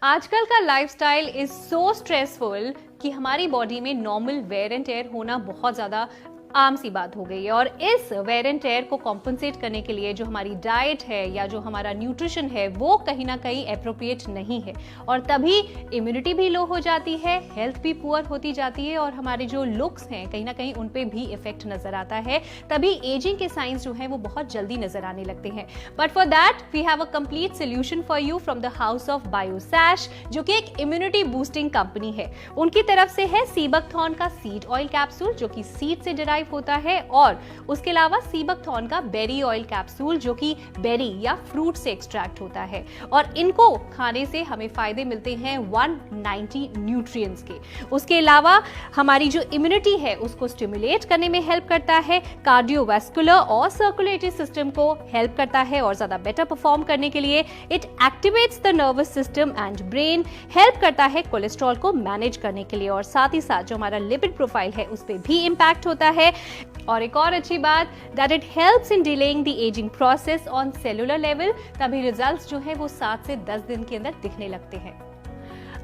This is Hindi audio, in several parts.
आजकल का लाइफस्टाइल इज सो स्ट्रेसफुल कि हमारी बॉडी में नॉर्मल वेयर एंड टेयर होना बहुत ज़्यादा आम सी बात हो गई है। और इस वेयर एंड टेयर को कॉम्पनसेट करने के लिए जो हमारी डाइट है या जो हमारा न्यूट्रिशन है वो कहीं ना कहीं एप्रोप्रिएट नहीं है, और तभी इम्यूनिटी भी लो हो जाती है, हेल्थ भी पुअर होती जाती है, और हमारे जो लुक्स हैं कहीं ना कहीं उन पे भी इफेक्ट नजर आता है। तभी एजिंग के साइंस जो है वो बहुत जल्दी नजर आने लगते हैं। But for that we have a complete solution for you from the house of Biosash, जो कि एक इम्यूनिटी बूस्टिंग कंपनी है। उनकी तरफ से है सीबकथॉर्न का सीड ऑयल कैप्सूल जो कि सीड से डिराइव होता है, और उसके अलावा सीबकथॉर्न का बेरी ऑयल कैप्सूल जो कि बेरी या फ्रूट से एक्सट्रैक्ट होता है, और इनको खाने से हमें फायदे मिलते हैं 190 न्यूट्रिएंट्स के। उसके अलावा हमारी जो इम्यूनिटी है उसको स्टिमुलेट करने में हेल्प करता है, कार्डियोवैस्कुलर और सर्कुलेटरी सिस्टम को हेल्प करता है और ज्यादा बेटर परफॉर्म करने के लिए। It activates the nervous system and brain, help करता है कोलेस्ट्रॉल को मैनेज करने के लिए, और साथ ही साथ जो हमारा लिपिड प्रोफाइल है उस पर भी इंपैक्ट होता है। और एक और अच्छी बात, that it helps in delaying the ageing process on cellular level, तभी रिजल्ट्स जो है वो 7 से 10 दिन के अंदर दिखने लगते हैं।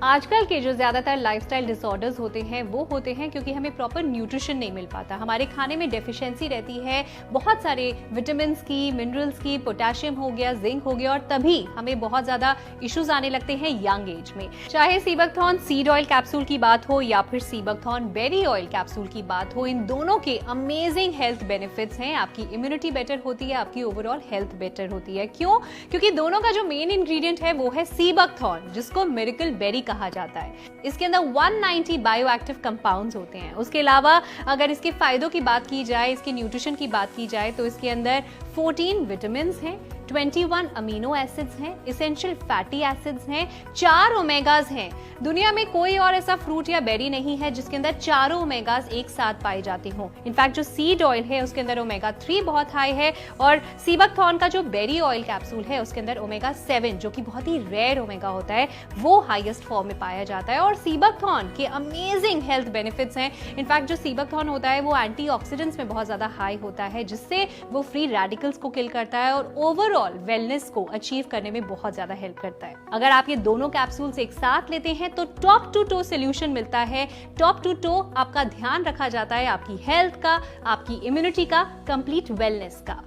आजकल के जो ज्यादातर लाइफस्टाइल डिसऑर्डर्स होते हैं वो होते हैं क्योंकि हमें प्रॉपर न्यूट्रिशन नहीं मिल पाता, हमारे खाने में डेफिशिएंसी रहती है बहुत सारे विटामिन्स की, मिनरल्स की, पोटेशियम हो गया, जिंक हो गया, और तभी हमें बहुत ज्यादा इश्यूज आने लगते हैं यंग एज में। चाहे सीबकथॉर्न सीड ऑयल कैप्सूल की बात हो या फिर सीबकथॉर्न बेरी ऑयल कैप्सूल की बात हो, इन दोनों के अमेजिंग हेल्थ बेनिफिट्स हैं। आपकी इम्यूनिटी बेटर होती है, आपकी ओवरऑल हेल्थ बेटर होती है। क्यों? क्योंकि दोनों का जो मेन इंग्रेडिएंट है वो है सीबकथॉर्न, जिसको मिरेकल बेरी कहा जाता है। इसके अंदर 190 बायोएक्टिव कंपाउंड्स होते हैं। उसके अलावा अगर इसके फायदों की बात की जाए, इसके न्यूट्रिशन की बात की जाए, तो इसके अंदर 14 विटामिन हैं, 21 अमीनो एसिड्स हैं, एसेंशियल फैटी एसिड्स हैं, 4 ओमेगाज हैं। दुनिया में कोई और ऐसा फ्रूट या बेरी नहीं है जिसके अंदर चारों ओमेगाज एक साथ पाए जाते हों। इनफैक्ट जो सीड ऑयल है उसके अंदर ओमेगा 3 बहुत हाई है, और सीबकथॉर्न का जो बेरी ऑयल कैप्सूल है उसके अंदर ओमेगा 7 जो कि बहुत ही रेयर ओमेगा होता है वो हाईएस्ट फॉर्म में पाया जाता है। और सीबकथॉर्न के अमेजिंग हेल्थ बेनिफिट्स हैं। इनफैक्ट जो सीबकथॉर्न होता है वो एंटीऑक्सीडेंट्स में बहुत ज्यादा हाई होता है, जिससे वो फ्री रेडिकल्स को किल करता है और ओवरऑल वेलनेस को अचीव करने में बहुत ज्यादा हेल्प करता है। अगर आप ये दोनों कैप्सूल्स एक साथ लेते हैं तो टॉप टू टो सोल्यूशन मिलता है। टॉप टू टो आपका ध्यान रखा जाता है, आपकी हेल्थ का, आपकी इम्यूनिटी का, कंप्लीट वेलनेस का।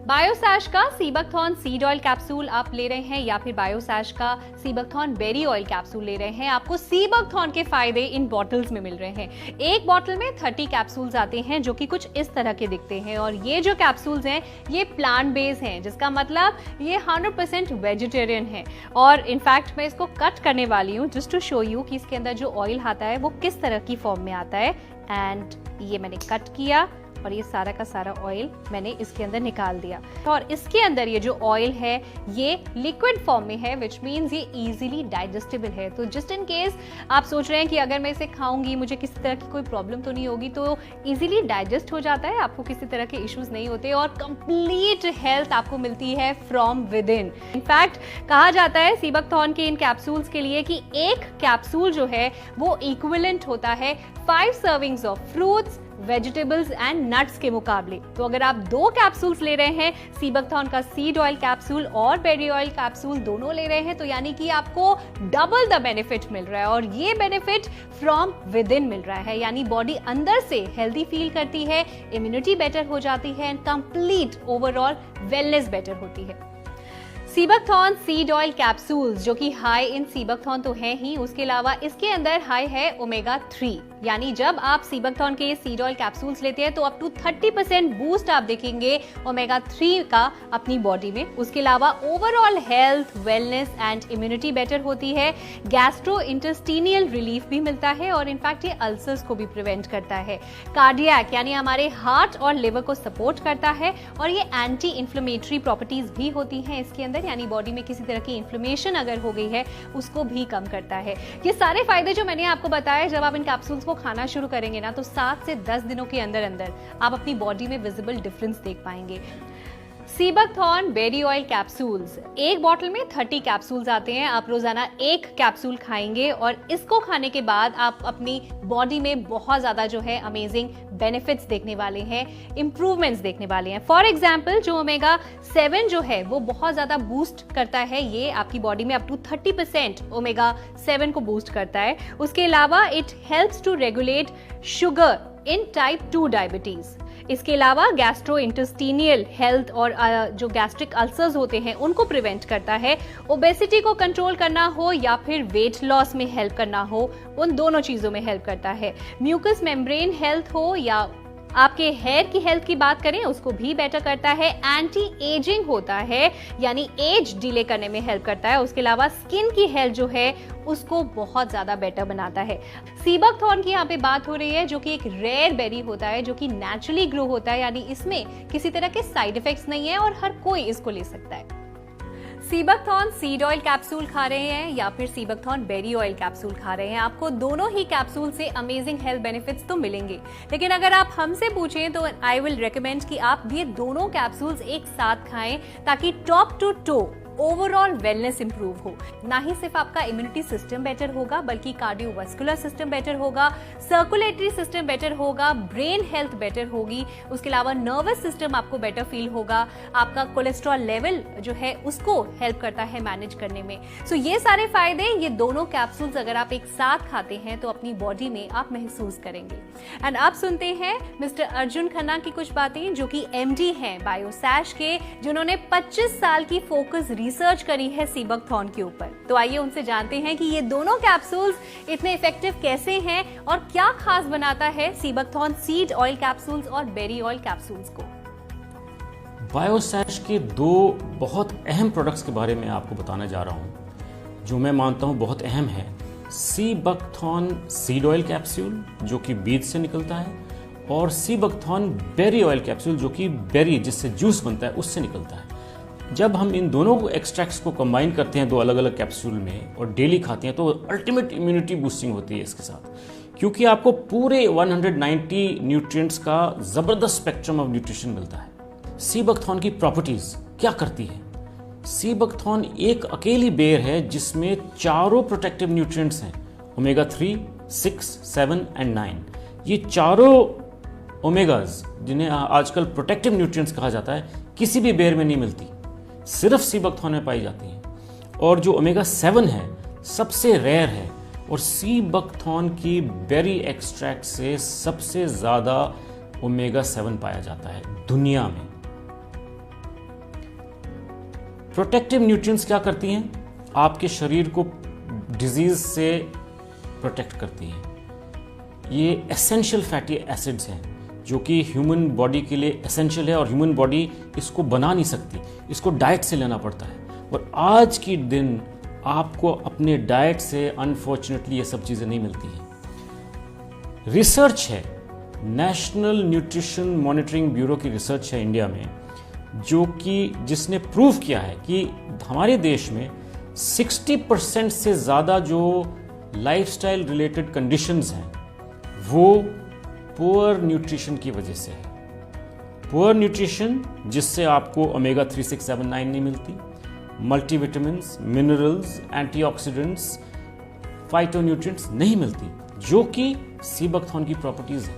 बायोसैश का सीबकथॉर्न सीड ऑयल कैप्सूल आप ले रहे हैं या फिर बायोसैश का सीबकथॉर्न बेरी ऑयल कैप्सूल ले रहे हैं, आपको सीबकथॉर्न के फायदे इन बॉटल्स में मिल रहे हैं। एक बॉटल में 30 कैप्सूल्स आते हैं जो कि कुछ इस तरह के दिखते हैं, और ये जो कैप्सूल्स हैं ये प्लांट बेस्ड हैं, जिसका मतलब ये 100% वेजिटेरियन है। और इनफैक्ट मैं इसको कट करने वाली हूँ जस्ट टू शो यू कि इसके अंदर जो ऑयल आता है वो किस तरह की फॉर्म में आता है। एंड ये मैंने कट किया और ये सारा का सारा ऑयल मैंने इसके अंदर निकाल दिया, और इसके अंदर ये जो ऑयल है ये लिक्विड फॉर्म में है, विच मीन्स ये इजीली डाइजेस्टेबल है। तो जस्ट इन केस आप सोच रहे हैं कि अगर मैं इसे खाऊंगी मुझे किसी तरह की कोई प्रॉब्लम तो नहीं होगी, तो इजीली डाइजेस्ट हो जाता है, आपको किसी तरह के इश्यूज नहीं होते, और कंप्लीट हेल्थ आपको मिलती है फ्रॉम विद इन। इनफैक्ट कहा जाता है सीबकथॉर्न के इन कैप्सूल्स के लिए कि एक कैप्सूल जो है वो इक्विवेलेंट होता है 5 servings of fruits, vegetables and nuts के मुकाबले। तो अगर आप 2 कैप्सूल्स ले रहे हैं, सीबकथॉर्न का सीड ऑयल कैप्सूल और बेरी ऑयल कैप्सूल दोनों ले रहे हैं, तो यानी कि आपको डबल द बेनिफिट मिल रहा है, और ये बेनिफिट फ्रॉम विद इन मिल रहा है। यानी बॉडी अंदर से हेल्दी फील करती है, इम्यूनिटी बेटर हो जाती है, and complete overall wellness better होती है। सीबकथॉर्न सीड ऑयल कैप्सूल्स जो कि हाई इन सीबकथॉर्न तो है ही, उसके अलावा इसके अंदर हाई है ओमेगा 3, यानी जब आप सीबकथॉर्न के सीड ऑयल कैप्सूल्स लेते हैं तो अप टू 30% बूस्ट आप देखेंगे ओमेगा 3 का अपनी बॉडी में। उसके अलावा overall health, wellness and immunity better होती है, गैस्ट्रो इंटेस्टिनियल रिलीफ भी मिलता है, और इनफैक्ट ये अल्सर्स को भी प्रिवेंट करता है। कार्डियक यानी हमारे हार्ट और लिवर को सपोर्ट करता है, और ये एंटी इंफ्लेमेटरी प्रॉपर्टीज भी होती हैं इसके अंदर, यानी बॉडी में किसी तरह की इन्फ्लेमेशन अगर हो गई है उसको भी कम करता है। ये सारे फायदे जो मैंने आपको बताए, जब आप इन कैप्सूल्स को खाना शुरू करेंगे ना तो 7 से 10 दिनों के अंदर अंदर आप अपनी बॉडी में विजिबल डिफरेंस देख पाएंगे। सीबकथॉर्न बेरी ऑयल कैप्सूल्स, एक बॉटल में 30 कैप्सूल्स आते हैं। आप रोजाना एक कैप्सूल खाएंगे और इसको खाने के बाद आप अपनी बॉडी में बहुत ज्यादा जो है अमेजिंग बेनिफिट्स देखने वाले हैं, इंप्रूवमेंट्स देखने वाले हैं। फॉर एग्जाम्पल जो ओमेगा 7 जो है वो बहुत ज्यादा बूस्ट करता है, ये आपकी बॉडी में अप टू 30% ओमेगा 7 को बूस्ट करता है। उसके अलावा it helps to regulate sugar in type 2 diabetes. इसके अलावा गैस्ट्रो इंटेस्टिनियल हेल्थ और जो गैस्ट्रिक अल्सर्स होते हैं उनको प्रिवेंट करता है। ओबेसिटी को कंट्रोल करना हो या फिर वेट लॉस में हेल्प करना हो, उन दोनों चीजों में हेल्प करता है। म्यूकस मेम्ब्रेन हेल्थ हो या आपके हेयर की हेल्थ की बात करें, उसको भी बेटर करता है। एंटी एजिंग होता है, यानी एज डिले करने में हेल्प करता है। उसके अलावा स्किन की हेल्थ जो है उसको बहुत ज्यादा बेटर बनाता है। सीबकथॉर्न की यहाँ पे बात हो रही है, जो कि एक रेयर बेरी होता है जो कि नेचुरली ग्रो होता है, यानी इसमें किसी तरह के साइड इफेक्ट्स नहीं है और हर कोई इसको ले सकता है। सीबकथॉर्न सीड ऑयल कैप्सूल खा रहे हैं या फिर सीबकथॉर्न बेरी ऑयल कैप्सूल खा रहे हैं, आपको दोनों ही कैप्सूल से अमेजिंग हेल्थ बेनिफिट्स तो मिलेंगे। लेकिन अगर आप हमसे पूछें तो आई विल रिकमेंड कि आप ये दोनों कैप्सूल्स एक साथ खाएं ताकि top to toe overall wellness improve हो। ना ही सिर्फ आपका इम्यूनिटी सिस्टम बेटर होगा बल्कि कार्डियोवास्कुलर सिस्टम बेटर होगा, सर्कुलेटरी सिस्टम बेटर होगा, ब्रेन हेल्थ बेटर होगी। उसके अलावा नर्वस सिस्टम आपको बेटर फील होगा, आपका कोलेस्ट्रॉल लेवल जो है उसको हेल्प करता है मैनेज करने में। सो ये सारे फायदे ये दोनों कैप्सूल्स अगर आप एक साथ खाते हैं तो अपनी बॉडी में आप महसूस करेंगे। एंड आप सुनते हैं मिस्टर अर्जुन खन्ना की कुछ बातें, जो कि एमडी हैं बायोसैश के, जिन्होंने 25 साल की फोकस रिसर्च करी है सीबकथॉर्न के ऊपर। तो आइए उनसे जानते हैं कि ये दोनों कैप्सूल्स इतने इफेक्टिव कैसे हैं और क्या खास बनाता है सीबकथॉर्न सीड ऑयल कैप्सूल्स और बेरी ऑयल कैप्सूल्स को। बायोसैश के दो बहुत अहम प्रोडक्ट्स के बारे में आपको बताने जा रहा हूं, जो मैं मानता हूं बहुत अहम है। सीबकथॉर्न सीड ऑयल कैप्सूल जो कि बीज से निकलता है, और सीबकथॉर्न बेरी ऑयल कैप्सूल जो कि बेरी जिससे जूस बनता है उससे निकलता है। जब हम इन दोनों को एक्सट्रैक्ट्स को कंबाइन करते हैं दो अलग अलग कैप्सूल में और डेली खाते हैं तो अल्टीमेट इम्यूनिटी बूस्टिंग होती है इसके साथ, क्योंकि आपको पूरे 190 न्यूट्रिएंट्स का जबरदस्त स्पेक्ट्रम ऑफ न्यूट्रिशन मिलता है। सीबकथॉर्न की प्रॉपर्टीज क्या करती है? सीबकथॉर्न एक अकेली बेर है जिसमें चारों प्रोटेक्टिव न्यूट्रिएंट्स हैं, ओमेगा 3, 6, 7 एंड 9। ये चारों ओमेगाज जिन्हें आजकल प्रोटेक्टिव न्यूट्रिएंट्स कहा जाता है, किसी भी बेर में नहीं मिलती, सिर्फ सीबकथॉर्न में पाई जाती हैं। और जो ओमेगा 7 है सबसे रेयर है, और सीबकथॉर्न की बेरी एक्सट्रैक्ट से सबसे ज्यादा ओमेगा 7 पाया जाता है दुनिया में। प्रोटेक्टिव न्यूट्रिएंट्स क्या करती हैं? आपके शरीर को डिजीज से प्रोटेक्ट करती हैं। ये एसेंशियल फैटी एसिड्स हैं जो कि ह्यूमन बॉडी के लिए एसेंशियल है, और ह्यूमन बॉडी इसको बना नहीं सकती, इसको डाइट से लेना पड़ता है। और आज की दिन आपको अपने डाइट से अनफॉर्चुनेटली ये सब चीज़ें नहीं मिलती हैं। रिसर्च है, नेशनल न्यूट्रिशन मॉनिटरिंग ब्यूरो की रिसर्च है इंडिया में, जो कि जिसने प्रूव किया है कि हमारे देश में 60% से ज़्यादा जो लाइफस्टाइल रिलेटेड कंडीशंस हैं वो पुअर न्यूट्रिशन की वजह से है। पुअर न्यूट्रिशन जिससे आपको ओमेगा 3, 6, 7, 9 नहीं मिलती, मल्टीविटामिन्स, मिनरल्स, एंटीऑक्सीडेंट्स, फाइटोन्यूट्रिएंट्स नहीं मिलती, जो कि सीबकथॉर्न की प्रॉपर्टीज है।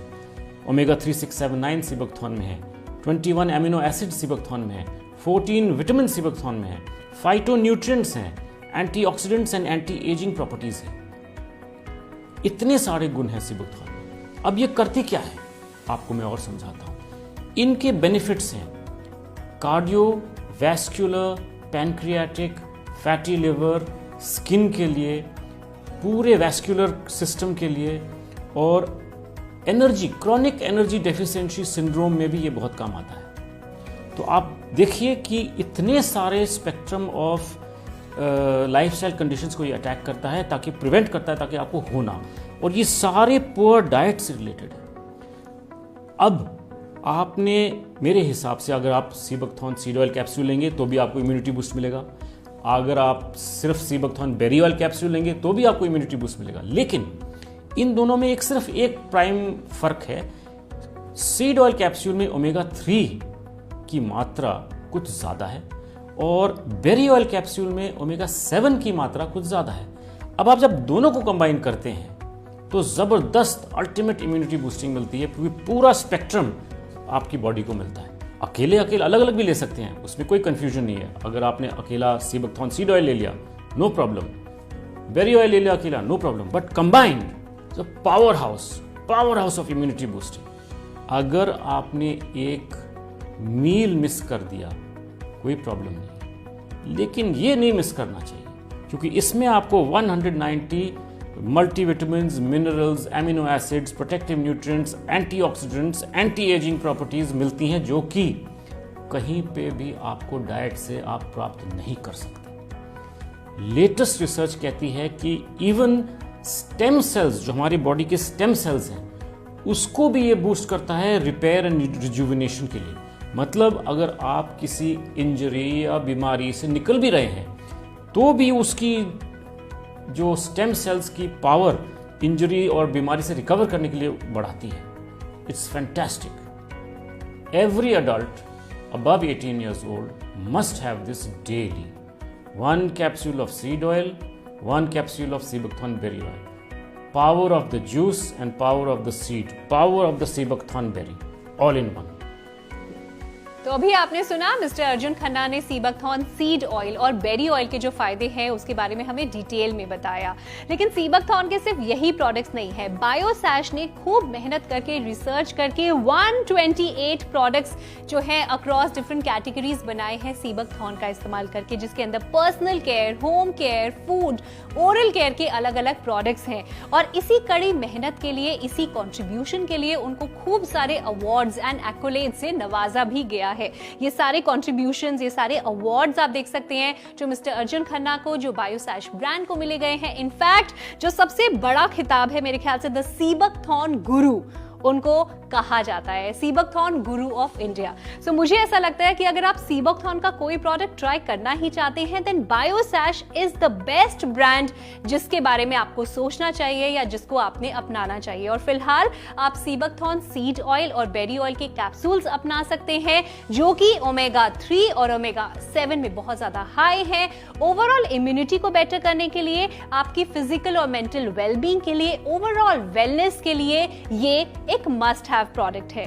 ओमेगा 3, 6, 7, 9 सीबकथॉर्न में है, 21 एमिनो एसिड सीबकथॉर्न में है, 14 विटामिन सीबकथॉर्न में है, फाइटोन्यूट्रिएंट्स हैं, antioxidants and anti ageing properties हैं। इतने सारे गुण हैं सीबकथॉर्न। अब ये करती क्या है आपको मैं और समझाता हूं। इनके बेनिफिट्स हैं cardio vascular, pancreatic, fatty liver, skin के लिए, पूरे वैस्कुलर सिस्टम के लिए, और energy, chronic energy deficiency syndrome में भी ये बहुत काम आता है। तो आप देखिए कि इतने सारे स्पेक्ट्रम ऑफ लाइफस्टाइल कंडीशंस को ये अटैक करता है, ताकि प्रिवेंट करता है, ताकि आपको होना, और ये सारे पुअर डाइट से रिलेटेड है। अब आपने मेरे हिसाब से अगर आप सीबकथॉर्न सीड ऑयल कैप्सूल लेंगे तो भी आपको इम्यूनिटी बूस्ट मिलेगा, अगर आप सिर्फ सीबकथॉर्न बेरी ऑयल कैप्सूल लेंगे तो भी आपको इम्यूनिटी बूस्ट मिलेगा। लेकिन इन दोनों में सिर्फ एक प्राइम फर्क है, सीड ऑयल कैप्सूल में ओमेगा 3 की मात्रा कुछ ज़्यादा है और बेरी ऑयल कैप्सूल में ओमेगा 7 की मात्रा कुछ ज़्यादा है। अब आप जब दोनों को कंबाइन करते हैं तो ज़बरदस्त अल्टीमेट इम्यूनिटी बूस्टिंग मिलती है, क्योंकि पूरा स्पेक्ट्रम आपकी बॉडी को मिलता है। अकेले अलग अलग भी ले सकते हैं, उसमें कोई कंफ्यूजन नहीं है। अगर आपने अकेला सीबकथॉर्न सीड ऑयल ले लिया, नो प्रॉब्लम, बेरी ऑयल ले लिया अकेला, no problem, but combined powerhouse of immunity boosting. अगर आपने एक मील मिस कर दिया कोई प्रॉब्लम नहीं, लेकिन ये नहीं मिस करना चाहिए, क्योंकि इसमें आपको 190 multivitamins, minerals, amino acids, protective nutrients, antioxidants, anti ageing properties मिलती हैं, जो कि कहीं पे भी आपको डाइट से आप प्राप्त नहीं कर सकते। लेटेस्ट रिसर्च कहती है कि इवन स्टेम सेल्स, जो हमारी बॉडी के स्टेम सेल्स हैं, उसको भी ये बूस्ट करता है रिपेयर एंड रिजुविनेशन के लिए। मतलब अगर आप किसी इंजरी या बीमारी से निकल भी रहे हैं तो भी उसकी जो स्टेम सेल्स की पावर इंजरी और बीमारी से रिकवर करने के लिए बढ़ाती है। It's fantastic. Every adult above 18 years old must have this daily. 1 capsule of seed oil, 1 capsule of Seabukthorn berry oil. Power of the juice and power of the seed, power of the Seabukthorn berry, all in one. तो अभी आपने सुना मिस्टर अर्जुन खन्ना ने सीबकथॉर्न सीड ऑयल और बेरी ऑयल के जो फायदे हैं उसके बारे में हमें डिटेल में बताया। लेकिन सीबकथॉर्न के सिर्फ यही प्रोडक्ट्स नहीं है, बायोसैश ने खूब मेहनत करके रिसर्च करके 128 प्रोडक्ट्स जो है अक्रॉस डिफरेंट कैटेगरीज बनाए हैं सीबकथॉर्न का इस्तेमाल करके, जिसके अंदर personal care, home care, food, oral care के अलग अलग प्रोडक्ट्स हैं। और इसी कड़ी मेहनत के लिए, इसी कॉन्ट्रीब्यूशन के लिए उनको खूब सारे अवार्ड्स एंड एक्कोलेड्स से नवाजा भी गया है। ये सारे कॉन्ट्रीब्यूशंस, ये सारे अवार्ड्स आप देख सकते हैं जो मिस्टर अर्जुन खन्ना को, जो बायोसैश ब्रांड को मिले गए हैं। इनफैक्ट जो सबसे बड़ा खिताब है मेरे ख्याल से द सीबकथॉर्न गुरु उनको कहा जाता है, सीबकथॉर्न गुरु ऑफ इंडिया। सो मुझे ऐसा लगता है कि अगर आप सीबकथॉर्न का कोई प्रोडक्ट ट्राई करना ही चाहते हैं then Biosash is the best brand जिसके बारे में आपको सोचना चाहिए या जिसको आपने अपनाना चाहिए। और फिलहाल आप सीबकथॉर्न सीड ऑयल और बेरी ऑयल के कैप्सूल्स अपना सकते हैं, जो कि ओमेगा 3 और ओमेगा 7 में बहुत ज्यादा हाई है। ओवरऑल इम्यूनिटी को बेटर करने के लिए, आपकी फिजिकल और मेंटल वेलबींग के लिए, ओवरऑल वेलनेस के लिए ये एक मस्ट हैव प्रोडक्ट है।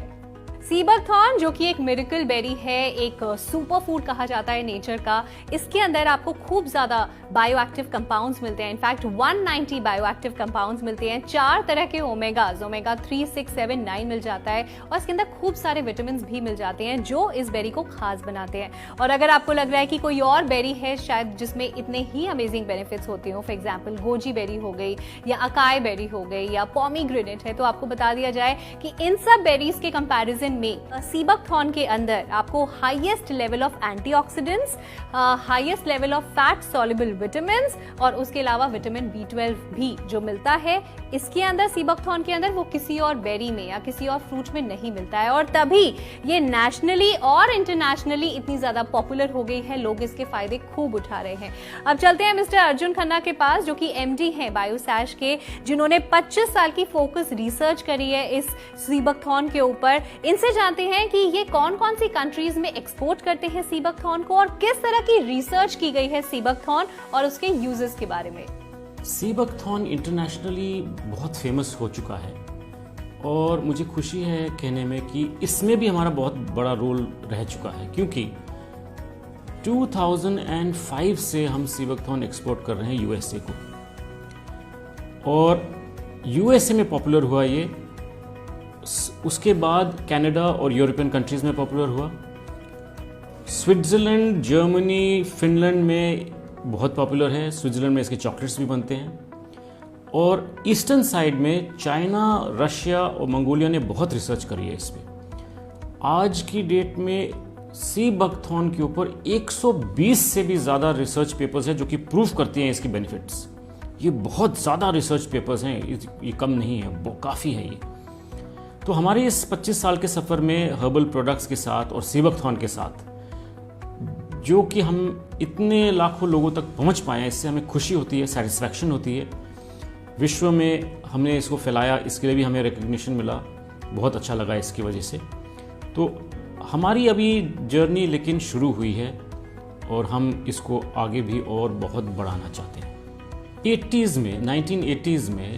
सीबकथॉर्न जो कि एक मिरेकल बेरी है, एक सुपर फूड कहा जाता है नेचर का, इसके अंदर आपको खूब ज्यादा बायोएक्टिव कंपाउंड्स मिलते हैं। इनफैक्ट 190 बायोएक्टिव कंपाउंड्स मिलते हैं, 4 तरह के ओमेगाज, ओमेगा 3, 6, 7, 9 मिल जाता है, और इसके अंदर खूब सारे विटामिन भी मिल जाते हैं जो इस बेरी को खास बनाते हैं। और अगर आपको लग रहा है कि कोई और बेरी है शायद जिसमें इतने ही अमेजिंग बेनिफिट्स होते हो, फॉर एग्जाम्पल गोजी बेरी हो गई या अकाई बेरी हो गई या पोमीग्रेनेट है, तो आपको बता दिया जाए कि इन सब बेरीज के कंपैरिजन में सीबकथॉर्न के अंदर आपको highest level of antioxidants, highest level of fat soluble vitamins और उसके अलावा विटामिन B12 भी जो मिलता है इसके अंदर, सीबकथॉर्न के अंदर, वो किसी और बेरी में या किसी और फ्रूट में नहीं मिलता है। और तभी ये नेशनली और इंटरनेशनली इतनी ज्यादा पॉपुलर हो गई है, लोग इसके फायदे खूब उठा रहे हैं। अब चलते हैं मिस्टर अर्जुन खन्ना के पास, जो कि MD हैं बायोसैश के, जिन्होंने 25 साल की फोकस रिसर्च करी है इस सीबकथॉर्न के ऊपर। इनसे जानते हैं कि ये कौन कौन सी कंट्रीज में एक्सपोर्ट करते हैं सीबकथॉर्न को और किस तरह की रिसर्च की गई है सीबकथॉर्न और उसके यूजेस के बारे में। सीबकथॉर्न इंटरनेशनली बहुत फेमस हो चुका है और मुझे खुशी है कहने में कि इसमें भी हमारा बहुत बड़ा रोल रह चुका है, क्योंकि 2005 से हम सीबकथॉर्न एक्सपोर्ट कर रहे हैं USA को, और USA में पॉपुलर हुआ ये, उसके बाद कनाडा और यूरोपियन कंट्रीज में पॉपुलर हुआ, स्विट्जरलैंड, जर्मनी, फिनलैंड में बहुत पॉपुलर है। स्विट्जरलैंड में इसके चॉकलेट्स भी बनते हैं, और ईस्टर्न साइड में चाइना, रशिया और मंगोलिया ने बहुत रिसर्च करी है इस पर। आज की डेट में सीबकथॉर्न के ऊपर 120 से भी ज़्यादा रिसर्च पेपर्स हैं जो कि प्रूव करती हैं इसके बेनिफिट्स। ये बहुत ज़्यादा रिसर्च पेपर्स हैं, ये कम नहीं है, वो काफ़ी है ये। तो हमारे इस 25 साल के सफ़र में हर्बल प्रोडक्ट्स के साथ और सीबकथॉर्न के साथ जो कि हम इतने लाखों लोगों तक पहुंच पाए हैं, इससे हमें खुशी होती है, सेटिस्फैक्शन होती है। विश्व में हमने इसको फैलाया, इसके लिए भी हमें रिकग्निशन मिला, बहुत अच्छा लगा इसकी वजह से। तो हमारी अभी जर्नी लेकिन शुरू हुई है और हम इसको आगे भी और बहुत बढ़ाना चाहते हैं। 1980s में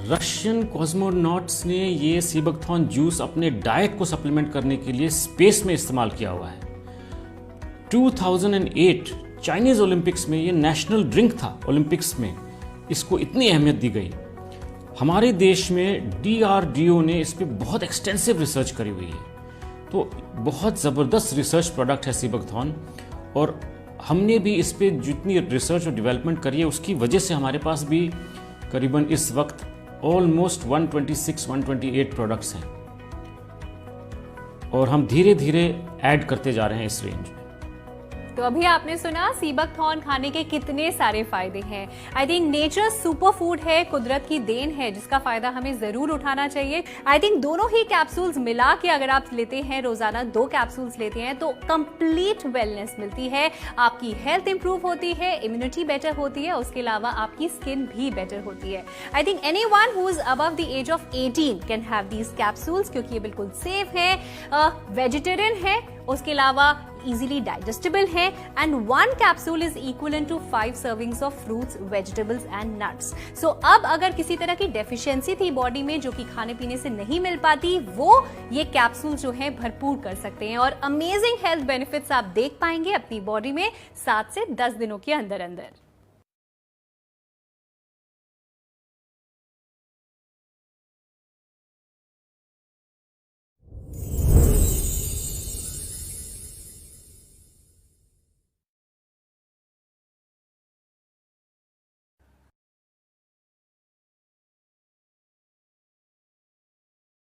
रशियन कॉस्मोनॉट्स ने ये सीबकथॉर्न जूस अपने डाइट को सप्लीमेंट करने के लिए स्पेस में इस्तेमाल किया हुआ है। 2008 चाइनीज ओलंपिक्स में ये नेशनल ड्रिंक था। ओलंपिक्स में इसको इतनी अहमियत दी गई। हमारे देश में DRDO ने इस पर बहुत एक्सटेंसिव रिसर्च करी हुई है। तो बहुत ज़बरदस्त रिसर्च प्रोडक्ट है सीबकथॉर्न, और हमने भी इस पे जितनी रिसर्च और डेवलपमेंट करी है उसकी वजह से हमारे पास भी करीबन इस वक्त ऑलमोस्ट 126-128 प्रोडक्ट्स हैं और हम धीरे धीरे ऐड करते जा रहे हैं इस रेंज में। तो अभी आपने सुना सीबकथॉर्न खाने के कितने सारे फायदे हैं। I think nature super food है, कुदरत की देन है, जिसका फायदा हमें जरूर उठाना चाहिए। आई थिंक दोनों ही कैप्सूल्स मिला के अगर आप लेते हैं, रोजाना 2 कैप्सूल्स लेते हैं, तो कंप्लीट वेलनेस मिलती है, आपकी हेल्थ इंप्रूव होती है, इम्यूनिटी बेटर होती है, उसके अलावा आपकी स्किन भी बेटर होती है। I think anyone who is above the age of 18 can have these capsules, क्योंकि ये बिल्कुल सेफ है, वेजिटेरियन है, उसके अलावा इजीली डाइजेस्टेबल है, and 1 capsule is equivalent to 5 servings of fruits, vegetables and nuts. So अब अगर किसी तरह की डेफिशिएंसी थी बॉडी में जो कि खाने पीने से नहीं मिल पाती, वो ये कैप्सूल जो है भरपूर कर सकते हैं और अमेजिंग हेल्थ बेनिफिट्स आप देख पाएंगे अपनी बॉडी में 7 से 10 दिनों के अंदर अंदर।